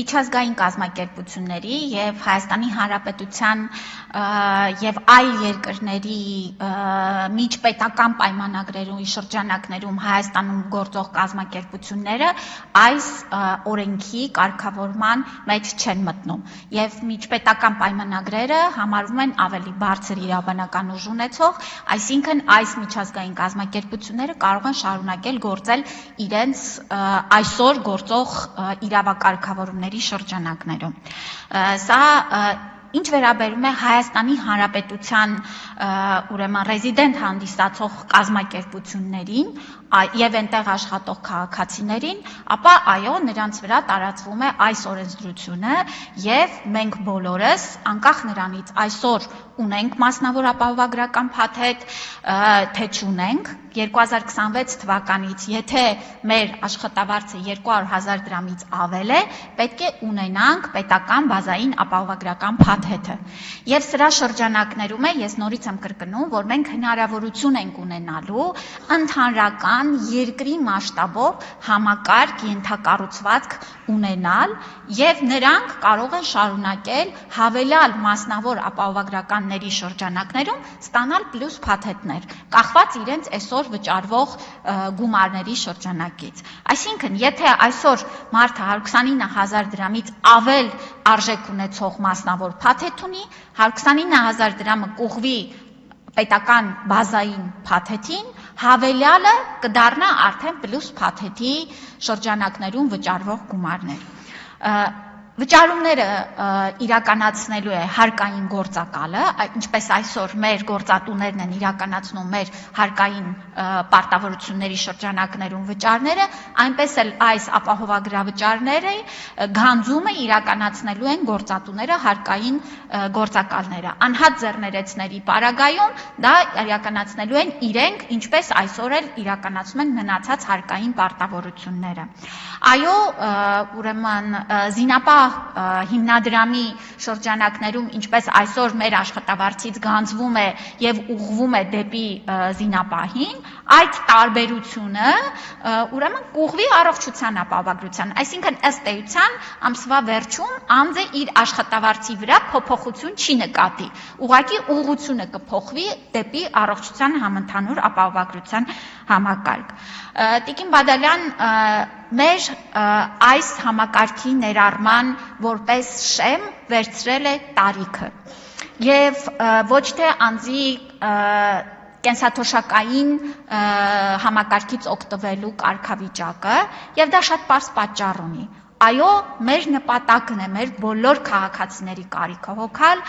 միջազգային կազմակերպությունների և Հայաստանի Հանրապետության և այլ երկրների միջպետական պայմանագրերում շրջանակներում Հայաստանում գործող կազմակերպությունները այս օրենքի կարգավորման մեջ չեն մտնում և միջպետական պայմանագրերը համարվում են ավելի բարձր իրավաբանական ուժ ունեցող, այսինքն այս միջազգային կազմակերպությունները կարող են շարունակել գործել իրենց այսօր գործող իրավակարգավորումների շրջանակներում։ Սա ինչ վերաբերում է Հայաստանի Հանրապետության ռեզիդենտ հանդիսացող կազմակերպություններին և այնտեղ աշխատող քաղաքացիներին, ապա այո, նրանց վրա տարածվում է այս օրենսդրությունը և մենք բոլորս, անկախ նրանից այսօր ունենք մասնավոր ապահովագրական փաթեթ, թե չունենք, 2026 թվականից, եթե մեր աշխատավարձը 200,000 դրամից ավել է, պետք է ունենանք պետական բազային ապահովագրական փաթեթը։ Եվ սրա շրջանակներում է, ես նորից եմ կրկնում, որ մենք հնարավորություն ենք ունենալու ընդհանրական երկրի մասշտաբով համակարգ ենթակառուցվածք ունենալ և նրանք կարող են շարունակել հավելյալ մասնավոր ապահովագրականների շրջանակներում ստանալ պլյուս փաթեթներ, կախված իրենց այսօր վճարվող գումարների շրջանակից։ Այսինքն, եթե այսօր մարդը 129,000 դրամից ավել արժեք ունեցող մասնավոր փաթեթ ունի, 129,000 դրամը կուղղվի պետական բազային փաթեթին, հավելյալը կդառնա արդեն պլյուս փաթեթի շրջանակներում վճարվող գումարներ։ Վճարումները իրականացնելու է հարկային գործակալը, ինչպես այսօր մեր գործատուներն են իրականացնում մեր հարկային պարտավորությունների շրջանակներում վճարները, այնպես էլ այս ապահովագրավճարները գանձումը իրականացնելու են գործատուները հարկային գործակալները։ Անհատ ձեռներեցների պարագայում դա իրականացնելու են իրենք, ինչպես այսօր էլ իրականացում են մնացած հարկային պարտավորությունները։ Այո, ուրեմն զինապահ հիմնադրամի շրջանակներում, ինչպես այսօր մեր աշխատավարձից գանձվում է և ուղղվում է դեպի զինապահին, այդ տարբերությունը ուրեմն կուղղվի առողջության ապահովագրության, այսինքն ըստ էության ամսվա վերջում անձը իր աշխատավարձի վրա փոփոխություն չի նկատի, ուղղակի ուղղությունը կփոխվի դեպի առողջության համընդհանուր ապահովագրության համակարգ։ Տիկին Բադալյան մեր այս համակարգի ներառման որպես շեմ վերցրել է տարիքը և ոչ թե անձի կենսաթոշակային համակարգից օգտվելու կարգավիճակը և դա շատ պարզ պատճառ ունի։ Այո, մեր նպատակն է մեր բոլոր քաղաքացիների կարիքը հոգալ